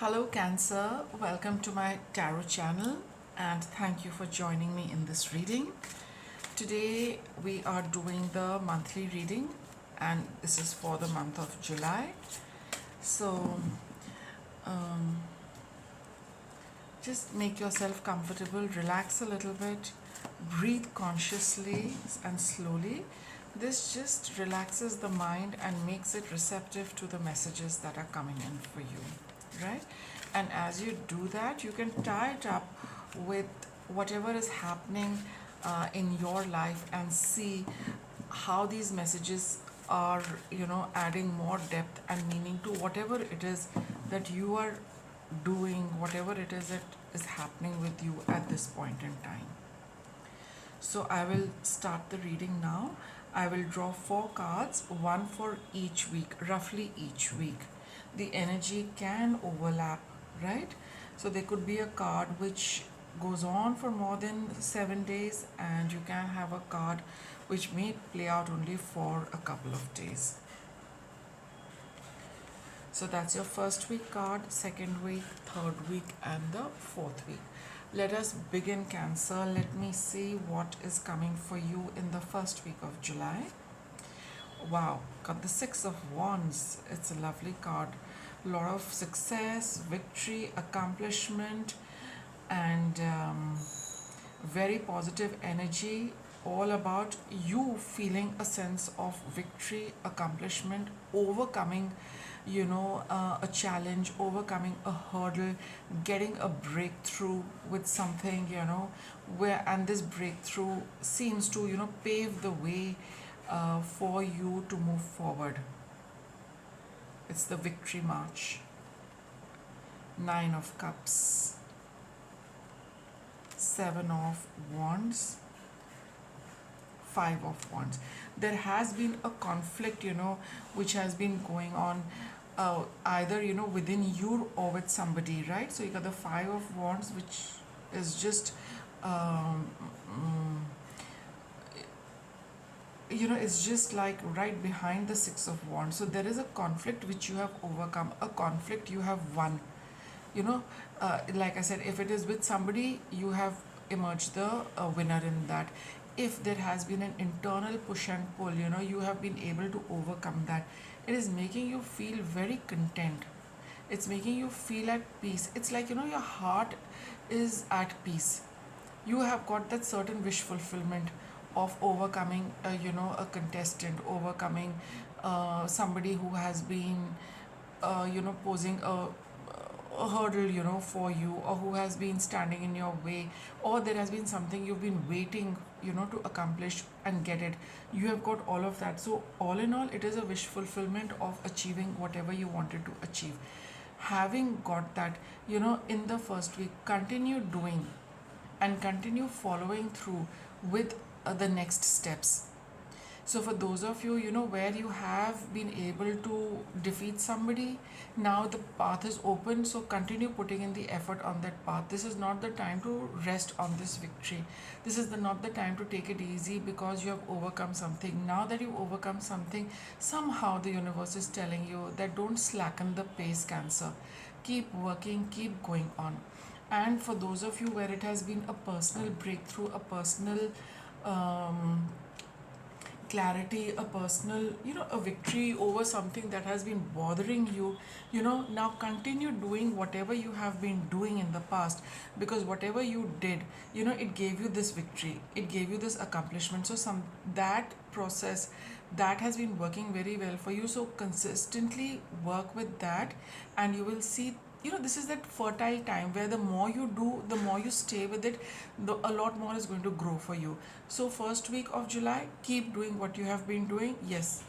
Hello Cancer, welcome to my tarot channel and thank you for joining me in this reading. Today we are doing the monthly reading and this is for the month of July. So just make yourself comfortable, relax a little bit, breathe consciously and slowly. This just relaxes the mind and makes it receptive to the messages that are coming in for you, right? And as you do that, you can tie it up with whatever is happening in your life and see how these messages are, adding more depth and meaning to whatever it is that you are doing, whatever it is that is happening with you at this point in time. So I will start the reading now. I will draw 4 cards, one for each week, roughly each week. The energy can overlap, right? So there could be a card which goes on for more than 7 days, and you can have a card which may play out only for a couple of days. So that's your first week card, second week, third week, and the fourth week. Let us begin, Cancer. Let me see what is coming for you in the first week of July. Wow, got the Six of Wands. It's a lovely card. A lot of success, victory, accomplishment, and very positive energy. All about you feeling a sense of victory, accomplishment, overcoming a challenge, overcoming a hurdle, getting a breakthrough with something, and this breakthrough seems to pave the way for you to move forward. It's the victory march. 9 of Cups, 7 of Wands, 5 of Wands. There has been a conflict, which has been going on either, within you or with somebody, right? So you got the 5 of Wands, which is just, it's just like right behind the 6 of Wands. So there is a conflict which you have overcome, a conflict you have won. Like I said, if it is with somebody, you have emerged the winner in that. If there has been an internal push and pull, you have been able to overcome that. It is making you feel very content. It's making you feel at peace. It's like, your heart is at peace. You have got that certain wish fulfillment of overcoming, a contestant, overcoming somebody who has been, posing a hurdle, for you, or who has been standing in your way, or there has been something you've been waiting, to accomplish and get it. You have got all of that. So all in all, it is a wish fulfillment of achieving whatever you wanted to achieve. Having got that, in the first week, continue doing and continue following through with the next steps. So for those of you, where you have been able to defeat somebody, now the path is open. So continue putting in the effort on that path. This is not the time to rest on this victory. This is not the time to take it easy because you have overcome something. Now that you've overcome something, somehow the universe is telling you that don't slacken the pace, Cancer. Keep working, keep going on. And for those of you where it has been a personal breakthrough, a personal clarity, a personal, a victory over something that has been bothering you, now continue doing whatever you have been doing in the past, because whatever you did, it gave you this victory, it gave you this accomplishment. So that process that has been working very well for you. So consistently work with that and you will see, this is that fertile time where the more you do, the more you stay with it, a lot more is going to grow for you. So first week of July, keep doing what you have been doing. Yes,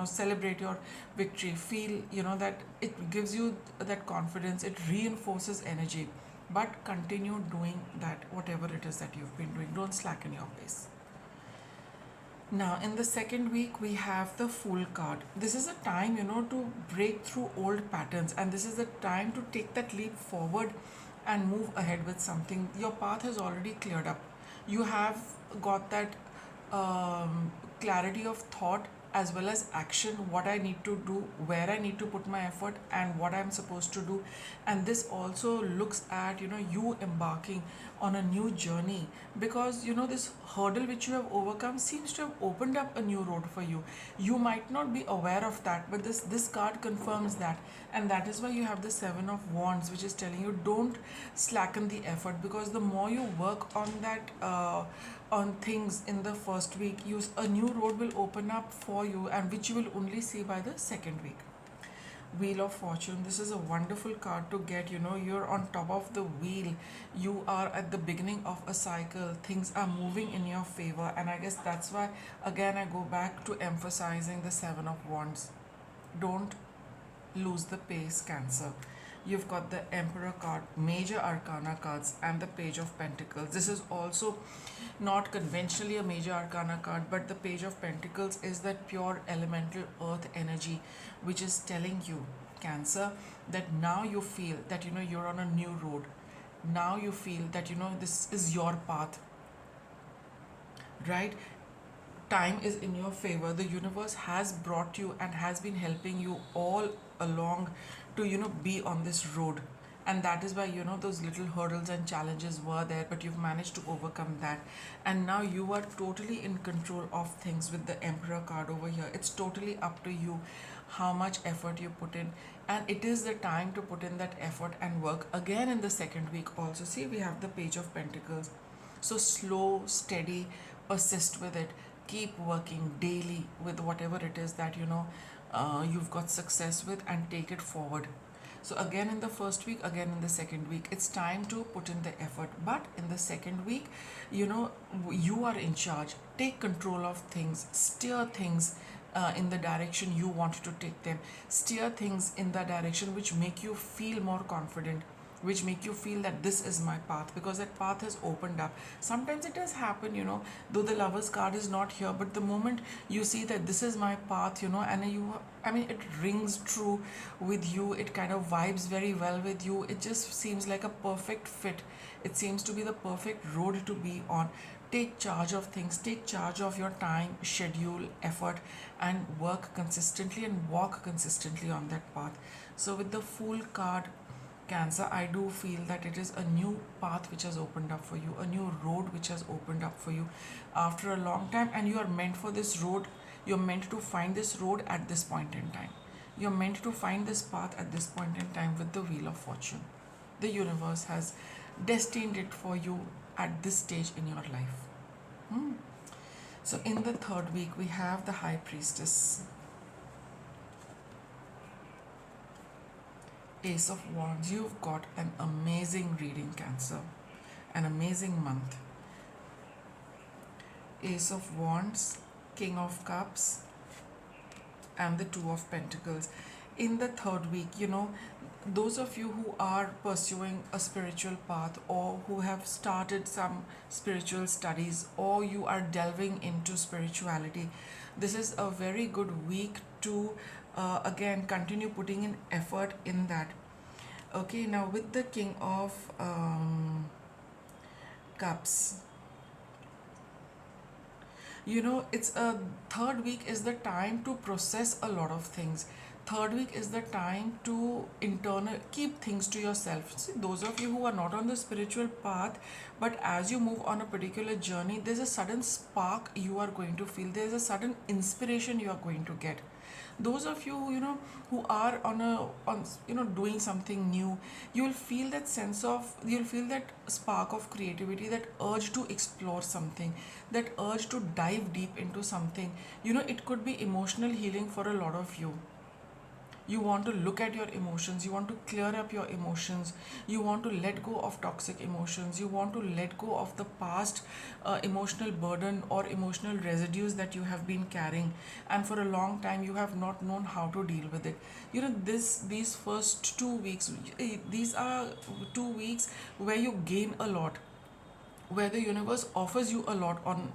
celebrate your victory. Feel, that it gives you that confidence. It reinforces energy. But continue doing that, whatever it is that you've been doing. Don't slacken your pace. Now, in the second week, we have the Fool card. This is a time, to break through old patterns, and this is the time to take that leap forward and move ahead with something. Your path has already cleared up. You have got that clarity of thought as well as action, what I need to do, where I need to put my effort, and what I'm supposed to do. And this also looks at, you embarking on a new journey, because this hurdle which you have overcome seems to have opened up a new road for you. You might not be aware of that, but this card confirms that. And that is why you have the Seven of Wands, which is telling you don't slacken the effort, because the more you work on that on things in the first week, a new road will open up for you, and which you will only see by the second week. Wheel of Fortune, this is a wonderful card to get. You're on top of the wheel, you are at the beginning of a cycle, things are moving in your favor. And I guess that's why, again, I go back to emphasizing the Seven of Wands. Don't lose the pace, Cancer. You've got the Emperor card, Major Arcana cards, and the Page of Pentacles. This is also not conventionally a Major Arcana card, but the Page of Pentacles is that pure elemental earth energy, which is telling you, Cancer, that now you feel that you're on a new road. Now you feel that this is your path, right? Time is in your favor. The universe has brought you and has been helping you all along to be on this road. And that is why those little hurdles and challenges were there, but you've managed to overcome that. And now you are totally in control of things with the Emperor card over here. It's totally up to you how much effort you put in, and it is the time to put in that effort and work. Again, in the second week also, see, we have the Page of Pentacles. So slow, steady, persist with it, keep working daily with whatever it is that you've got success with, and take it forward. So again in the first week, again in the second week, it's time to put in the effort. But in the second week, you are in charge. Take control of things, steer things in the direction you want to take them, steer things in the direction which make you feel more confident, which make you feel that this is my path, because that path has opened up. Sometimes it does happen, though the Lover's card is not here, but the moment you see that this is my path, and it rings true with you, it kind of vibes very well with you, it just seems like a perfect fit, it seems to be the perfect road to be on. Take charge of things, take charge of your time, schedule, effort, and work consistently and walk consistently on that path. So with the Fool card, Cancer, I do feel that it is a new path which has opened up for you, a new road which has opened up for you after a long time, and you are meant for this road. You're meant to find this road at this point in time. You're meant to find this path at this point in time with the Wheel of Fortune. The universe has destined it for you at this stage in your life. So in the third week, we have the High Priestess, Ace of Wands. You've got an amazing reading, Cancer, an amazing month. Ace of Wands, King of Cups, and the Two of Pentacles. In the third week, those of you who are pursuing a spiritual path, or who have started some spiritual studies, or you are delving into spirituality, this is a very good week to again continue putting in effort in that. Okay, now with the King of Cups, it's a third week is the time to process a lot of things. Third week is the time to keep things to yourself. See, those of you who are not on the spiritual path, but as you move on a particular journey, there's a sudden spark you are going to feel, there's a sudden inspiration you are going to get. Those of you who are doing something new, you'll feel that spark of creativity, that urge to explore something, that urge to dive deep into something. It could be emotional healing for a lot of you. You want to look at your emotions, you want to clear up your emotions, you want to let go of toxic emotions, you want to let go of the past emotional burden or emotional residues that you have been carrying, and for a long time you have not known how to deal with it. These first 2 weeks, these are 2 weeks where you gain a lot, where the universe offers you a lot on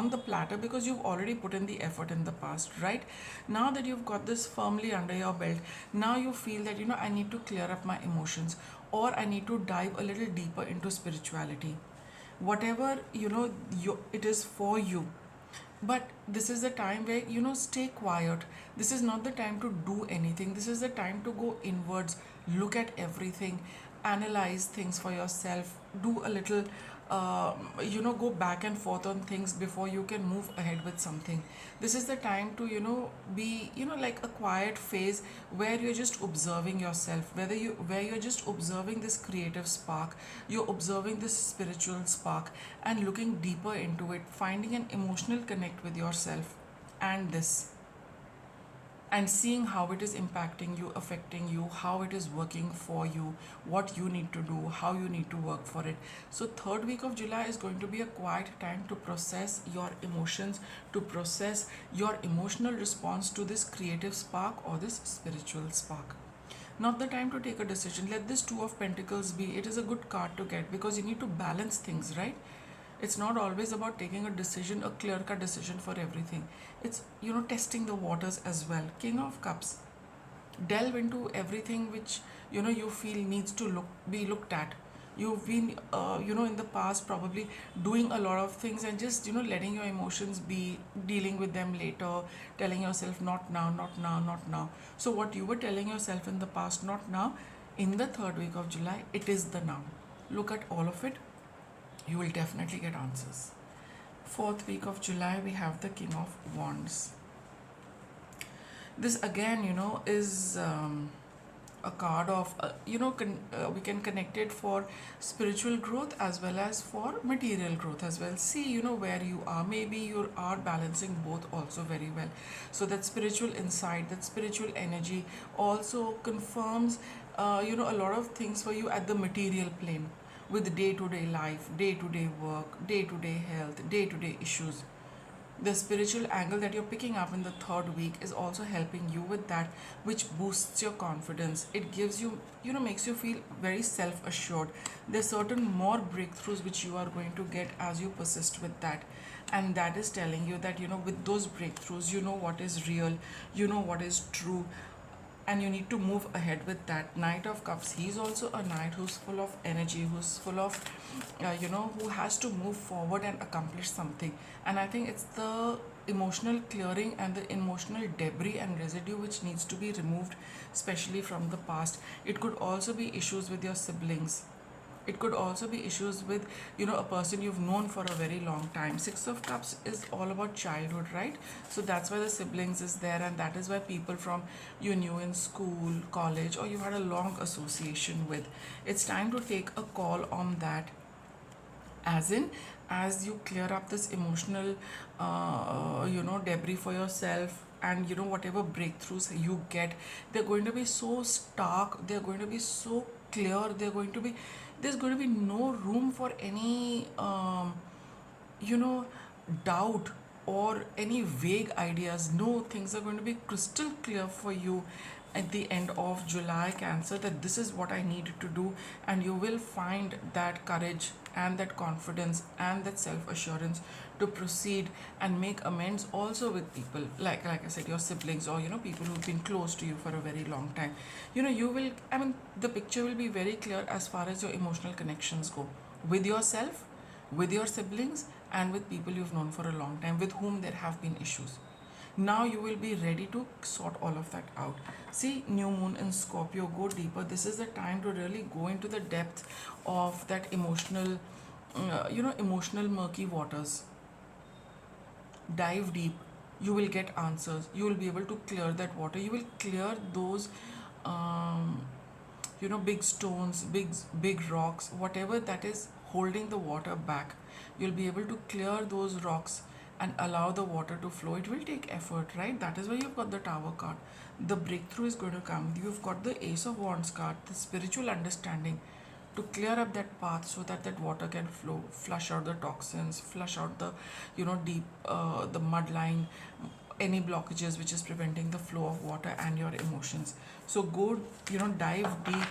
the platter, because you've already put in the effort in the past. Right now that you've got this firmly under your belt, now you feel that I need to clear up my emotions, or I need to dive a little deeper into spirituality, whatever it is for you. But this is the time where, stay quiet. This is not the time to do anything. This is the time to go inwards, look at everything, analyze things for yourself, do a little, go back and forth on things before you can move ahead with something. This is the time to, be, like a quiet phase where you're just observing yourself, where you're just observing this creative spark, you're observing this spiritual spark, and looking deeper into it, finding an emotional connect with yourself and this, and seeing how it is impacting you, affecting you, how it is working for you, what you need to do, how you need to work for it. So, third week of July is going to be a quiet time to process your emotions, to process your emotional response to this creative spark or this spiritual spark. Not the time to take a decision. Let this Two of Pentacles be. It is a good card to get because you need to balance things, right? It's not always about taking a decision, a clear cut decision for everything. It's, testing the waters as well. King of Cups. Delve into everything which, you feel needs to be looked at. You've been, in the past probably doing a lot of things and just, letting your emotions be, dealing with them later, telling yourself, not now, not now, not now. So, what you were telling yourself in the past, not now, in the third week of July, it is the now. Look at all of it, you will definitely get answers. Fourth week of July, we have the King of Wands. This again, is a card of, we can connect it for spiritual growth as well as for material growth as well. See, where you are. Maybe you are balancing both also very well. So that spiritual insight, that spiritual energy also confirms, a lot of things for you at the material plane with day-to-day life, day-to-day work, day-to-day health, day-to-day issues. The spiritual angle that you're picking up in the third week is also helping you with that, which boosts your confidence. It gives you, makes you feel very self-assured. There's certain more breakthroughs which you are going to get as you persist with that. And that is telling you that, with those breakthroughs, you know what is real, you know what is true, and you need to move ahead with that. Knight of Cups, he's also a knight who's full of energy, who's full of, who has to move forward and accomplish something. And I think it's the emotional clearing and the emotional debris and residue which needs to be removed, especially from the past. It could also be issues with your siblings. It could also be issues with, a person you've known for a very long time. Six of Cups is all about childhood, right? So that's why the siblings is there, and that is why people from you knew in school, college, or you had a long association with. It's time to take a call on that, as you clear up this emotional, debris for yourself, and whatever breakthroughs you get, they're going to be so stark, they're going to be so clear, there's going to be no room for any, doubt or any vague ideas. No, things are going to be crystal clear for you at the end of July, Cancer, that this is what I need to do, and you will find that courage and that confidence and that self-assurance to proceed and make amends also with people like I said, your siblings, or people who've been close to you for a very long time. You will, the picture will be very clear as far as your emotional connections go, with yourself, with your siblings, and with people you've known for a long time, with whom there have been issues. Now you will be ready to sort all of that out. See, new moon in Scorpio, go deeper. This is the time to really go into the depth of that emotional, emotional murky waters. Dive deep. You will get answers. You will be able to clear that water. You will clear those, big stones, big rocks, whatever that is holding the water back. You'll be able to clear those rocks and allow the water to flow. It will take effort, right? That is why you've got the Tower card. The breakthrough is going to come. You've got the Ace of Wands card, the spiritual understanding to clear up that path so that that water can flow, flush out the toxins, flush out the, deep, the mud line, any blockages which is preventing the flow of water and your emotions. So go, dive deep,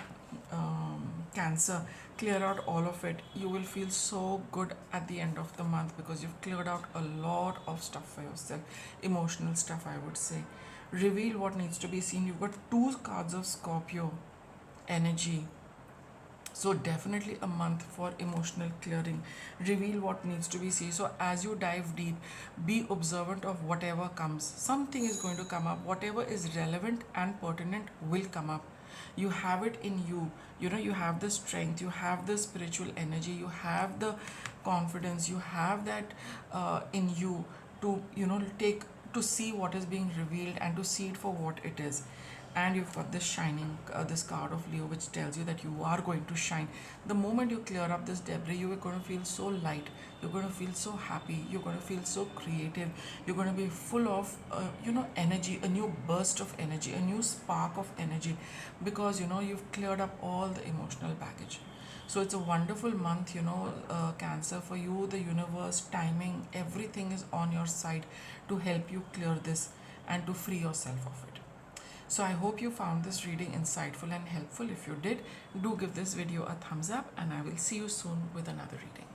Cancer, clear out all of it. You will feel so good at the end of the month because you've cleared out a lot of stuff for yourself, emotional stuff, I would say. Reveal what needs to be seen. You've got two cards of Scorpio energy. So definitely a month for emotional clearing. Reveal what needs to be seen. So as you dive deep, be observant of whatever comes. Something is going to come up. Whatever is relevant and pertinent will come up. You have it in you. You know, you have the strength, you have the spiritual energy, you have the confidence, you have that in you to, you know, take to see what is being revealed and to see it for what it is. And you've got this shining, this card of Leo, which tells you that you are going to shine. The moment you clear up this debris, you are going to feel so light, you're going to feel so happy, you're going to feel so creative, you're going to be full of you know, energy, a new burst of energy, a new spark of energy, because you know, you've cleared up all the emotional baggage. So it's a wonderful month, you know, Cancer, for you. The universe, timing, everything is on your side to help you clear this and to free yourself of it. So I hope you found this reading insightful and helpful. If you did, do give this video a thumbs up, and I will see you soon with another reading.